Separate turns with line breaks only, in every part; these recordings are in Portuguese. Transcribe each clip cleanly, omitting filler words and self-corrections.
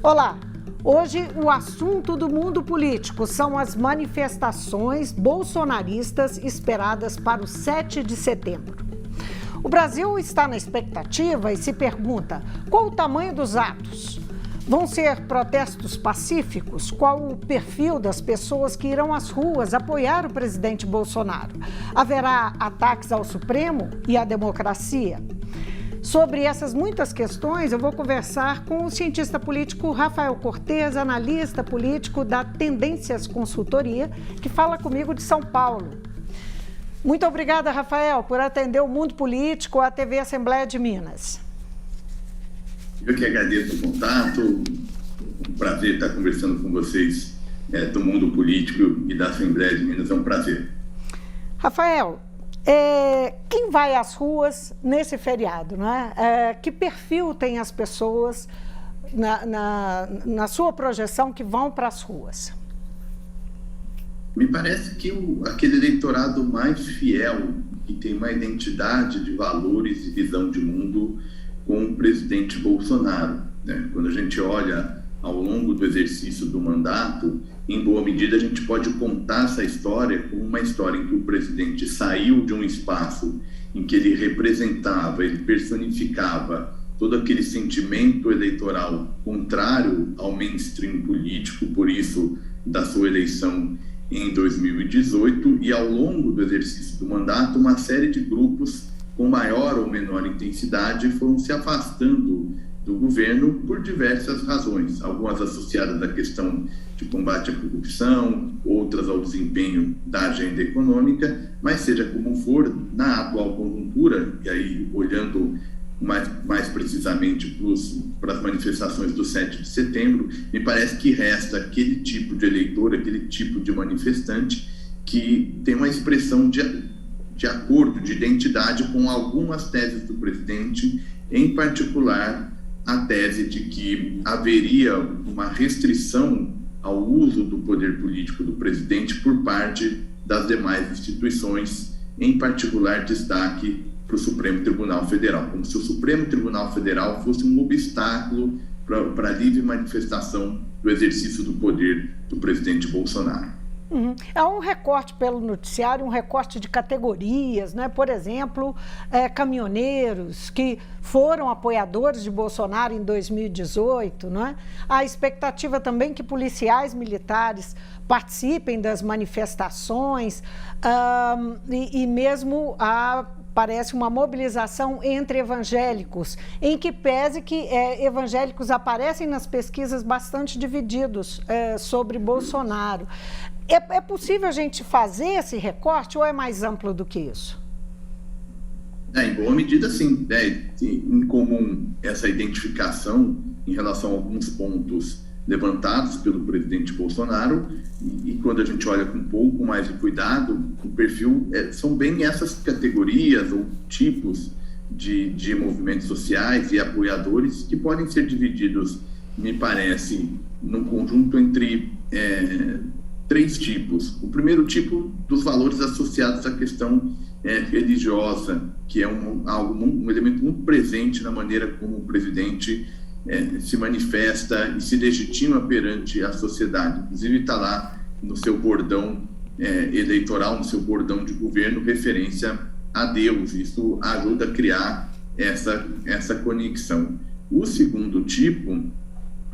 Olá! Hoje o assunto do mundo político são as manifestações bolsonaristas esperadas para o 7 de setembro. O Brasil está na expectativa e se pergunta qual o tamanho dos atos. Vão ser protestos pacíficos? Qual o perfil das pessoas que irão às ruas apoiar o presidente Bolsonaro? Haverá ataques ao Supremo e à democracia? Sobre essas muitas questões, eu vou conversar com o cientista político Rafael Cortes, analista político da Tendências Consultoria, que fala comigo de São Paulo. Muito obrigada, Rafael, por atender o Mundo Político, a TV Assembleia de Minas.
Eu que agradeço o contato, um prazer estar conversando com vocês do Mundo Político e da Assembleia de Minas, é um prazer.
Rafael, quem vai às ruas nesse feriado, não é? Que perfil tem as pessoas na sua projeção que vão para as ruas?
Me parece que aquele eleitorado mais fiel, que tem uma identidade de valores e visão de mundo com o presidente Bolsonaro, né? Quando a gente olha ao longo do exercício do mandato, em boa medida a gente pode contar essa história como uma história em que o presidente saiu de um espaço em que ele representava, ele personificava todo aquele sentimento eleitoral contrário ao mainstream político, por isso da sua eleição em 2018, e ao longo do exercício do mandato uma série de grupos com maior ou menor intensidade foram se afastando do governo por diversas razões, algumas associadas à questão de combate à corrupção, outras ao desempenho da agenda econômica, mas seja como for, na atual conjuntura, e aí olhando mais precisamente para as manifestações do 7 de setembro, me parece que resta aquele tipo de eleitor, aquele tipo de manifestante que tem uma expressão de acordo, de identidade com algumas teses do presidente, em particular a tese de que haveria uma restrição ao uso do poder político do presidente por parte das demais instituições, em particular destaque para o Supremo Tribunal Federal, como se o Supremo Tribunal Federal fosse um obstáculo para a livre manifestação do exercício do poder do presidente Bolsonaro.
Há um recorte pelo noticiário, um recorte de categorias, né? Por exemplo, caminhoneiros que foram apoiadores de Bolsonaro em 2018, né? Há expectativa também que policiais militares participem das manifestações e mesmo parece uma mobilização entre evangélicos, em que pese que evangélicos aparecem nas pesquisas bastante divididos sobre Bolsonaro. É possível a gente fazer esse recorte ou é mais amplo do que isso?
Em boa medida, sim. Em comum essa identificação em relação a alguns pontos levantados pelo presidente Bolsonaro e quando a gente olha com um pouco mais de cuidado, o perfil são bem essas categorias ou tipos de movimentos sociais e apoiadores que podem ser divididos, me parece, num conjunto entre três tipos. O primeiro tipo, dos valores associados à questão religiosa, que é um elemento muito presente na maneira como o presidente se manifesta e se legitima perante a sociedade. Inclusive está lá no seu bordão eleitoral, no seu bordão de governo, referência a Deus. Isso ajuda a criar essa conexão. O segundo tipo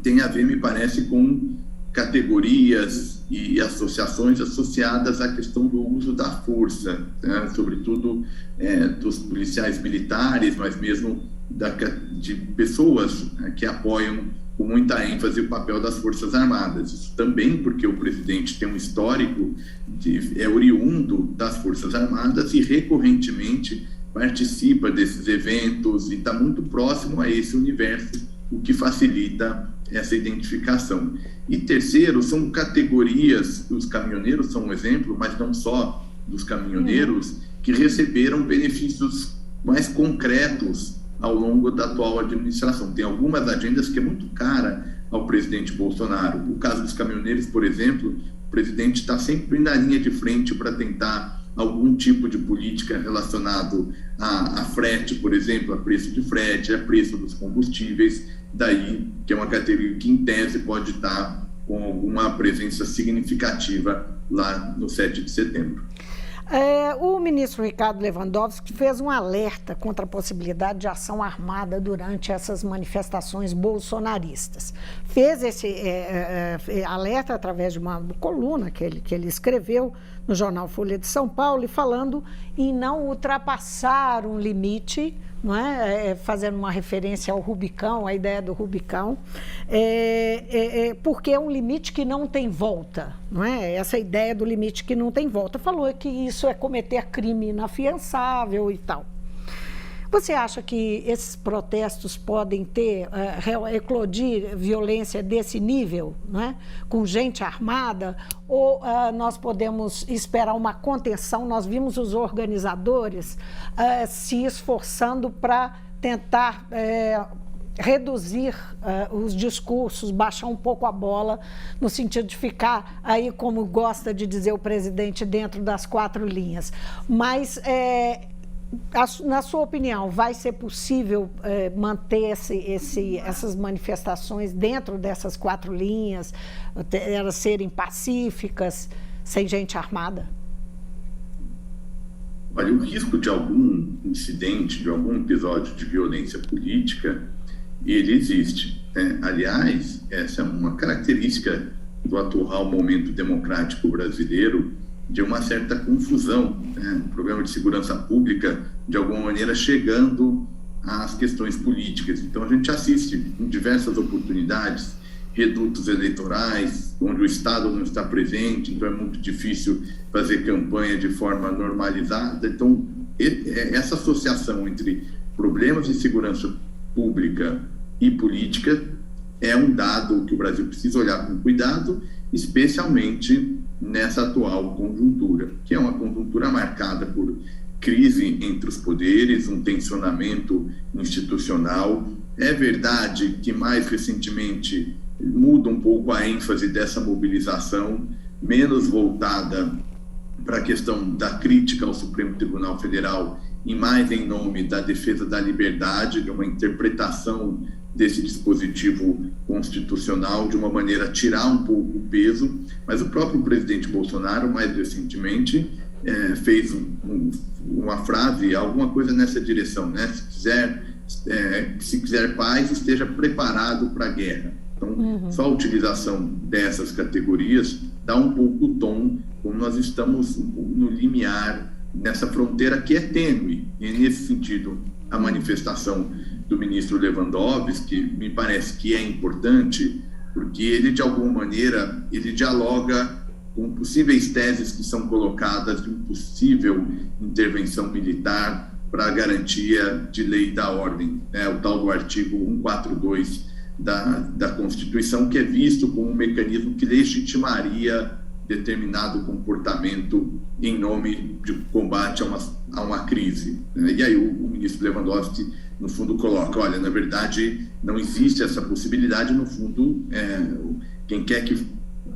tem a ver, me parece, com categorias e associações associadas à questão do uso da força, né? Sobretudo dos policiais militares, mas mesmo de pessoas que apoiam com muita ênfase o papel das Forças Armadas. Isso também porque o presidente tem um histórico oriundo das Forças Armadas e recorrentemente participa desses eventos e está muito próximo a esse universo, o que facilita essa identificação. E terceiro, são categorias, os caminhoneiros são um exemplo, mas não só dos caminhoneiros, que receberam benefícios mais concretos ao longo da atual administração. Tem algumas agendas que é muito cara ao presidente Bolsonaro. O caso dos caminhoneiros, por exemplo, o presidente está sempre na linha de frente para tentar algum tipo de política relacionado a frete, por exemplo, a preço de frete, a preço dos combustíveis, daí que é uma categoria que, em tese, pode estar com alguma presença significativa lá no 7 de setembro.
O ministro Ricardo Lewandowski fez um alerta contra a possibilidade de ação armada durante essas manifestações bolsonaristas. Fez esse alerta através de uma coluna que ele escreveu no jornal Folha de São Paulo, e falando em não ultrapassar um limite, não é? Fazendo uma referência ao Rubicão, a ideia do Rubicão, porque é um limite que não tem volta, não é? Essa ideia do limite que não tem volta. Falou que isso é cometer crime inafiançável e tal. Você acha que esses protestos podem eclodir violência desse nível, não é? Com gente armada, ou nós podemos esperar uma contenção? Nós vimos os organizadores se esforçando para tentar reduzir os discursos, baixar um pouco a bola, no sentido de ficar aí, como gosta de dizer o presidente, dentro das 4 linhas. Mas na sua opinião, vai ser possível manter essas manifestações dentro dessas 4 linhas, elas serem pacíficas, sem gente armada?
Olha, o risco de algum incidente, de algum episódio de violência política, ele existe, né? Aliás, essa é uma característica do atual momento democrático brasileiro, de uma certa confusão, né? Um problema de segurança pública, de alguma maneira, chegando às questões políticas. Então, a gente assiste em diversas oportunidades, redutos eleitorais, onde o Estado não está presente, então é muito difícil fazer campanha de forma normalizada. Então, essa associação entre problemas de segurança pública e política é um dado que o Brasil precisa olhar com cuidado, especialmente nessa atual conjuntura, que é uma conjuntura marcada por crise entre os poderes, um tensionamento institucional. É verdade que, mais recentemente, muda um pouco a ênfase dessa mobilização, menos voltada para a questão da crítica ao Supremo Tribunal Federal e mais em nome da defesa da liberdade, de uma interpretação desse dispositivo constitucional, de uma maneira a tirar um pouco o peso. Mas o próprio presidente Bolsonaro, mais recentemente, fez uma frase, alguma coisa nessa direção, né? Se quiser paz, esteja preparado para a guerra. Então, só a utilização dessas categorias dá um pouco o tom, como nós estamos no limiar, nessa fronteira que é tênue. E, nesse sentido, a manifestação do ministro Lewandowski, me parece que é importante, porque ele, de alguma maneira, ele dialoga com possíveis teses que são colocadas de uma possível intervenção militar para a garantia de lei da ordem, né? O tal do artigo 142 da Constituição, que é visto como um mecanismo que legitimaria determinado comportamento em nome de combate a uma crise, né? E aí o ministro Lewandowski, no fundo, coloca, olha, na verdade, não existe essa possibilidade, no fundo, quem quer que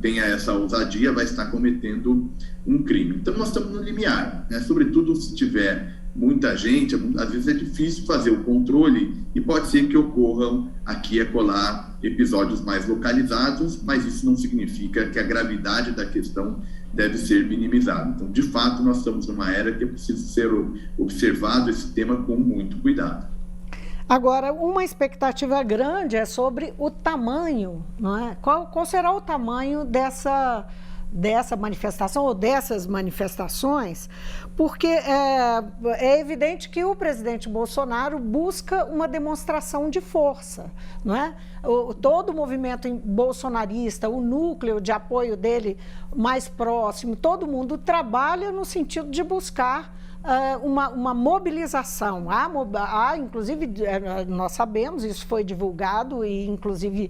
tenha essa ousadia vai estar cometendo um crime. Então, nós estamos no limiar, né? Sobretudo se tiver muita gente, às vezes é difícil fazer o controle e pode ser que ocorram aqui e acolá episódios mais localizados, mas isso não significa que a gravidade da questão deve ser minimizada. Então, de fato, nós estamos numa era que é preciso ser observado esse tema com muito cuidado.
Agora, uma expectativa grande é sobre o tamanho, não é? Qual será o tamanho dessa manifestação ou dessas manifestações? Porque é evidente que o presidente Bolsonaro busca uma demonstração de força, não é? Todo o movimento bolsonarista, o núcleo de apoio dele mais próximo, todo mundo trabalha no sentido de buscar uma mobilização. Há, inclusive, nós sabemos, isso foi divulgado e, inclusive,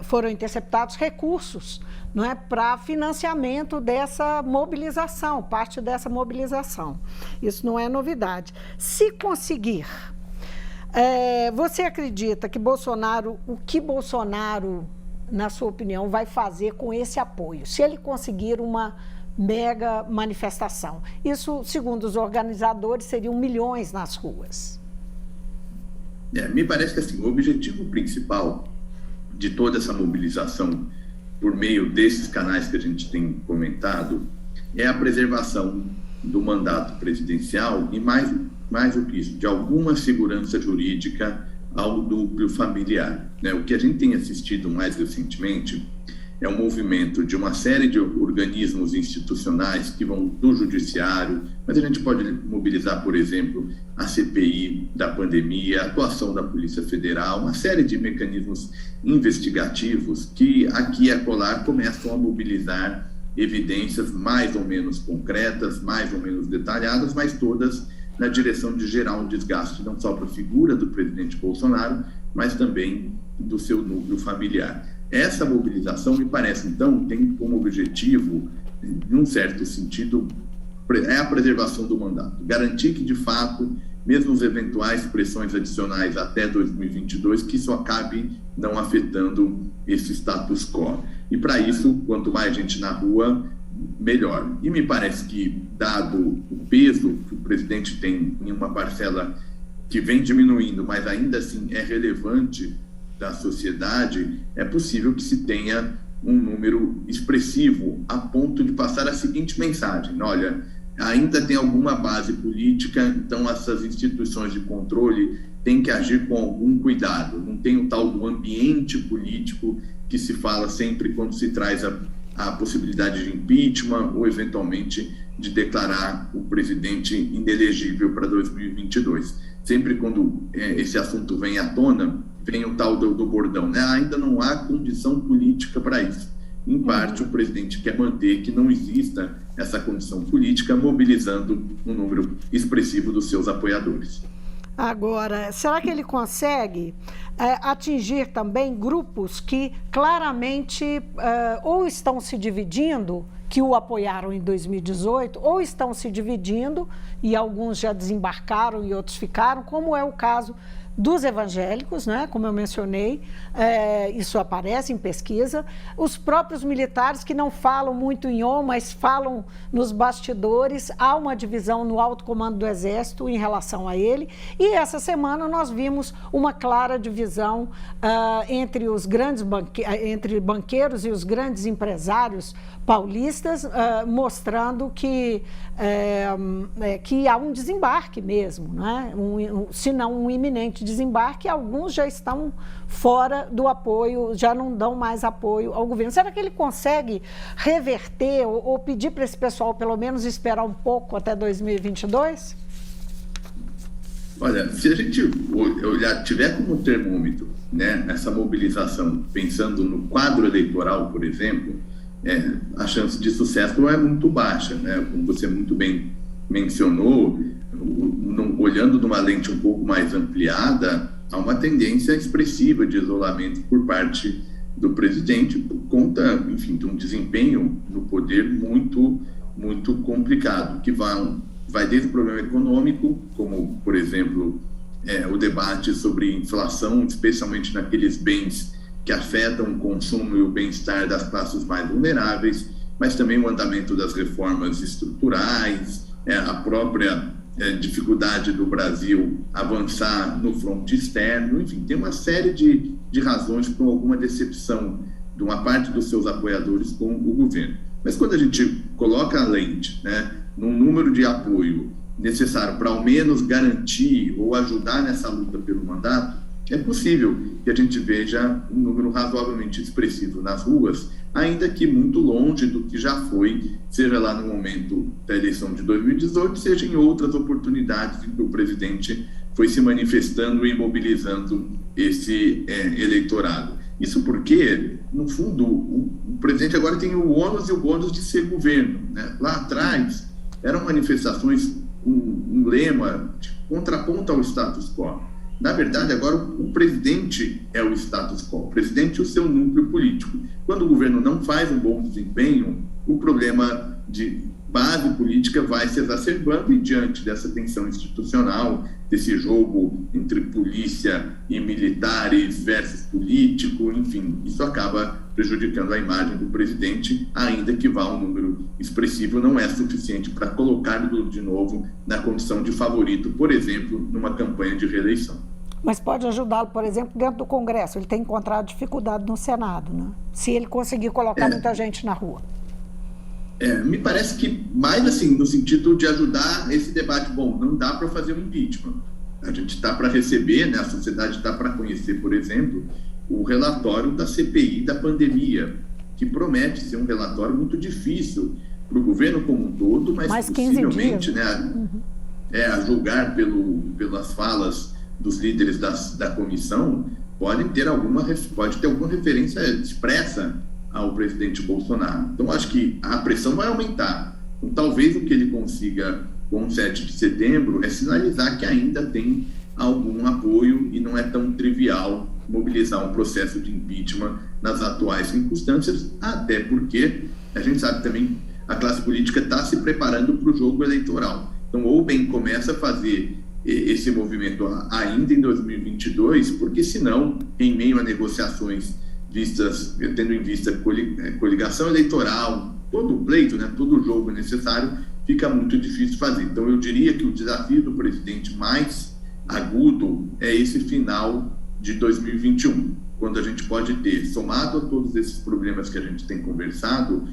foram interceptados recursos, não é, para financiamento dessa mobilização, parte dessa mobilização. Isso não é novidade. Se conseguir, você acredita que o que Bolsonaro na sua opinião, vai fazer com esse apoio, se ele conseguir uma mega manifestação? Isso, segundo os organizadores, seriam milhões nas ruas.
Me parece que assim, o objetivo principal de toda essa mobilização, por meio desses canais que a gente tem comentado, é a preservação do mandato presidencial e, mais do que isso, de alguma segurança jurídica ao núcleo familiar. O que a gente tem assistido mais recentemente é um movimento de uma série de organismos institucionais que vão do judiciário, mas a gente pode mobilizar, por exemplo, a CPI da pandemia, a atuação da Polícia Federal, uma série de mecanismos investigativos que aqui e acolá começam a mobilizar evidências mais ou menos concretas, mais ou menos detalhadas, mas todas na direção de gerar um desgaste não só para a figura do presidente Bolsonaro, mas também do seu núcleo familiar. Essa mobilização, me parece, então, tem como objetivo, num certo sentido, é a preservação do mandato. Garantir que, de fato, mesmo as eventuais pressões adicionais até 2022, que isso acabe não afetando esse status quo. E, para isso, quanto mais gente na rua, melhor. E me parece que, dado o peso que o presidente tem em uma parcela que vem diminuindo, mas ainda assim é relevante da sociedade, é possível que se tenha um número expressivo a ponto de passar a seguinte mensagem: olha, ainda tem alguma base política, então essas instituições de controle têm que agir com algum cuidado, não tem o tal do ambiente político que se fala sempre quando se traz a possibilidade de impeachment ou, eventualmente, de declarar o presidente inelegível para 2022. Sempre quando esse assunto vem à tona, vem o tal do bordão, ainda não há condição política para isso. Em parte, o presidente quer manter que não exista essa condição política, mobilizando um número expressivo dos seus apoiadores.
Agora, será que ele consegue atingir também grupos que claramente ou estão se dividindo, que o apoiaram em 2018, ou estão se dividindo e alguns já desembarcaram e outros ficaram, como é o caso dos evangélicos, né? Como eu mencionei, isso aparece em pesquisa, os próprios militares que não falam muito em on, mas falam nos bastidores, há uma divisão no alto comando do Exército em relação a ele, e essa semana nós vimos uma clara divisão entre os grandes entre banqueiros e os grandes empresários paulistas, mostrando que há um desembarque mesmo, né? Se não um iminente desembarque, alguns já estão fora do apoio, já não dão mais apoio ao governo. Será que ele consegue reverter ou pedir para esse pessoal pelo menos esperar um pouco até 2022?
Olha, se a gente tiver como termômetro, né, essa mobilização, pensando no quadro eleitoral, por exemplo, a chance de sucesso é muito baixa, né? Como você muito bem mencionou, olhando numa lente um pouco mais ampliada, há uma tendência expressiva de isolamento por parte do presidente, por conta, enfim, de um desempenho no poder muito, muito complicado, que vai desde o problema econômico, como, por exemplo, o debate sobre inflação, especialmente naqueles bens que afetam o consumo e o bem-estar das classes mais vulneráveis, mas também o andamento das reformas estruturais, a própria dificuldade do Brasil avançar no fronte externo, enfim, tem uma série de razões para alguma decepção de uma parte dos seus apoiadores com o governo. Mas quando a gente coloca a lente, né, num número de apoio necessário para ao menos garantir ou ajudar nessa luta pelo mandato, é possível que a gente veja um número razoavelmente expressivo nas ruas, ainda que muito longe do que já foi, seja lá no momento da eleição de 2018, seja em outras oportunidades em que o presidente foi se manifestando e mobilizando esse eleitorado. Isso porque, no fundo, o presidente agora tem o ônus e o bônus de ser governo, né? Lá atrás, eram manifestações, um lema de contraponto ao status quo. Na verdade, agora o presidente é o status quo, o presidente e o seu núcleo político. Quando o governo não faz um bom desempenho, o problema base política vai se exacerbando e diante dessa tensão institucional, desse jogo entre polícia e militares versus político, enfim, isso acaba prejudicando a imagem do presidente, ainda que vá um número expressivo, não é suficiente para colocá-lo de novo na condição de favorito, por exemplo, numa campanha de reeleição.
Mas pode ajudá-lo, por exemplo, dentro do Congresso. Ele tem encontrado dificuldade no Senado, né? Se ele conseguir colocar muita gente na rua.
Me parece que mais assim, no sentido de ajudar esse debate. Bom, não dá para fazer um impeachment. A gente está para receber, né? A sociedade está para conhecer, por exemplo, o relatório da CPI da pandemia, que promete ser um relatório muito difícil para o governo como um todo, mas possivelmente, né, a julgar pelas falas dos líderes da comissão, pode ter alguma referência expressa ao presidente Bolsonaro. Então, acho que a pressão vai aumentar. Então, talvez o que ele consiga com o 7 de setembro é sinalizar que ainda tem algum apoio e não é tão trivial mobilizar um processo de impeachment nas atuais circunstâncias, até porque a gente sabe também a classe política está se preparando para o jogo eleitoral. Então, ou bem começa a fazer esse movimento ainda em 2022, porque senão, em meio a negociações tendo em vista coligação eleitoral, todo o pleito, né, todo o jogo necessário, fica muito difícil fazer. Então, eu diria que o desafio do presidente mais agudo é esse final de 2021, quando a gente pode ter, somado a todos esses problemas que a gente tem conversado,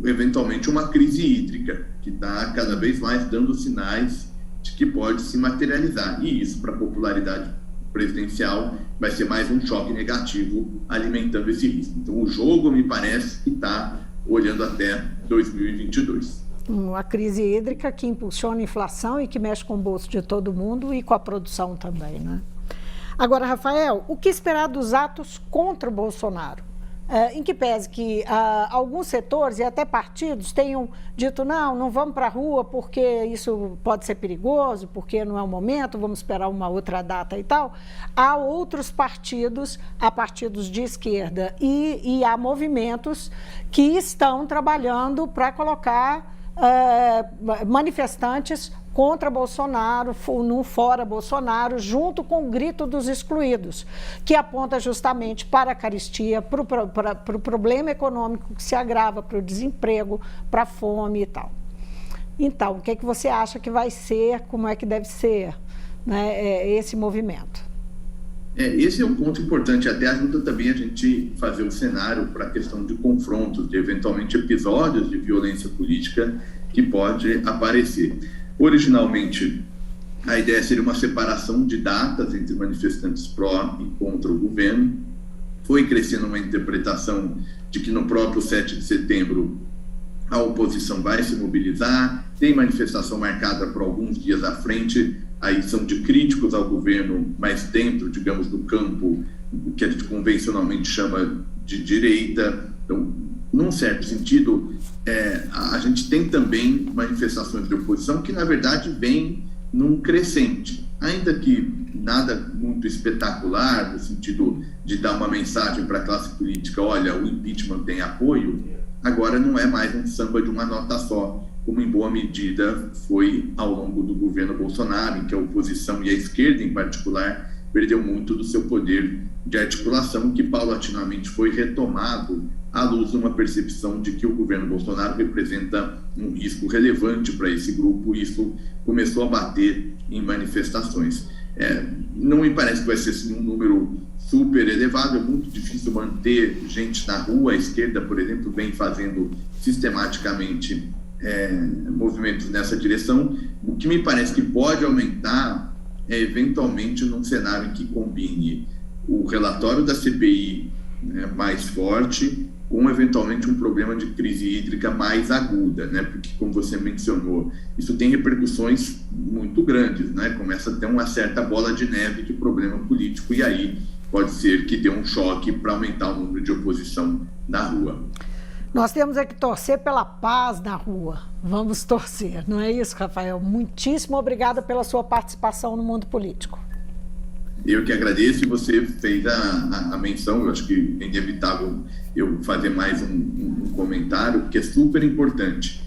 eventualmente uma crise hídrica, que está cada vez mais dando sinais de que pode se materializar. E isso, para a popularidade presidencial, vai ser mais um choque negativo alimentando esse risco. Então, o jogo, me parece, que está olhando até 2022.
Uma crise hídrica que impulsiona a inflação e que mexe com o bolso de todo mundo e com a produção também, né? Agora, Rafael, o que esperar dos atos contra o Bolsonaro? Em que pese que alguns setores e até partidos tenham dito não vamos para a rua porque isso pode ser perigoso, porque não é o momento, vamos esperar uma outra data e tal. Há outros partidos, há partidos de esquerda e há movimentos que estão trabalhando para colocar manifestantes contra Bolsonaro, no fora Bolsonaro, junto com o grito dos excluídos, que aponta justamente para a carestia, para o problema econômico que se agrava, para o desemprego, para a fome e tal. Então, o que é que você acha que vai ser, como é que deve ser, né, esse movimento?
Esse é um ponto importante, até ajuda também a gente fazer um cenário para a questão de confrontos, de eventualmente episódios de violência política que pode aparecer. Originalmente, a ideia seria uma separação de datas entre manifestantes pró e contra o governo. Foi crescendo uma interpretação de que no próprio 7 de setembro a oposição vai se mobilizar, tem manifestação marcada por alguns dias à frente, aí são de críticos ao governo, mas dentro, digamos, do campo que a gente convencionalmente chama de direita. Então, num certo sentido, a gente tem também manifestações de oposição que, na verdade, vêm num crescente, ainda que nada muito espetacular, no sentido de dar uma mensagem para a classe política, olha, o impeachment tem apoio, agora não é mais um samba de uma nota só, como em boa medida foi ao longo do governo Bolsonaro, em que a oposição e a esquerda, em particular, perdeu muito do seu poder de articulação, que paulatinamente foi retomado à luz de uma percepção de que o governo Bolsonaro representa um risco relevante para esse grupo, e isso começou a bater em manifestações. Não me parece que vai ser assim, um número super elevado, é muito difícil manter gente na rua. A esquerda, por exemplo, vem fazendo sistematicamente movimentos nessa direção. O que me parece que pode aumentar é, eventualmente, num cenário em que combine o relatório da CPI mais forte com, eventualmente, um problema de crise hídrica mais aguda, né? Porque, como você mencionou, isso tem repercussões muito grandes, né? Começa a ter uma certa bola de neve de problema político, e aí pode ser que dê um choque para aumentar o número de oposição na rua.
Nós temos que torcer pela paz na rua. Vamos torcer, não é isso, Rafael? Muitíssimo obrigada pela sua participação no mundo político.
Eu que agradeço, e você fez a menção. Eu acho que é inevitável eu fazer mais um comentário, porque é super importante.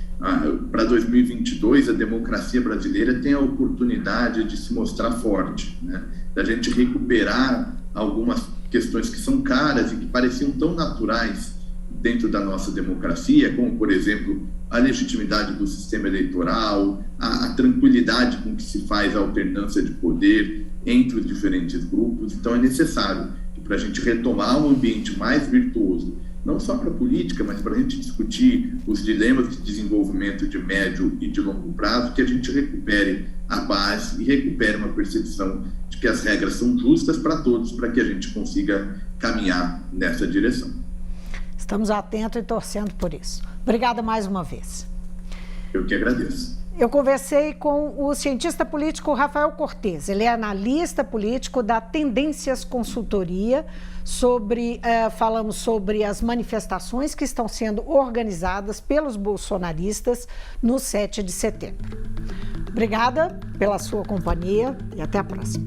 para 2022, a democracia brasileira tem a oportunidade de se mostrar forte, né? Da gente recuperar algumas questões que são caras e que pareciam tão naturais dentro da nossa democracia, como, por exemplo, a legitimidade do sistema eleitoral, a tranquilidade com que se faz a alternância de poder entre os diferentes grupos. Então, é necessário que, para a gente retomar um ambiente mais virtuoso, não só para a política, mas para a gente discutir os dilemas de desenvolvimento de médio e de longo prazo, que a gente recupere a base e recupere uma percepção de que as regras são justas para todos, para que a gente consiga caminhar nessa direção.
Estamos atentos e torcendo por isso. Obrigada mais uma vez.
Eu que agradeço.
Eu conversei com o cientista político Rafael Cortes. Ele é analista político da Tendências Consultoria. Falamos sobre as manifestações que estão sendo organizadas pelos bolsonaristas no 7 de setembro. Obrigada pela sua companhia e até a próxima.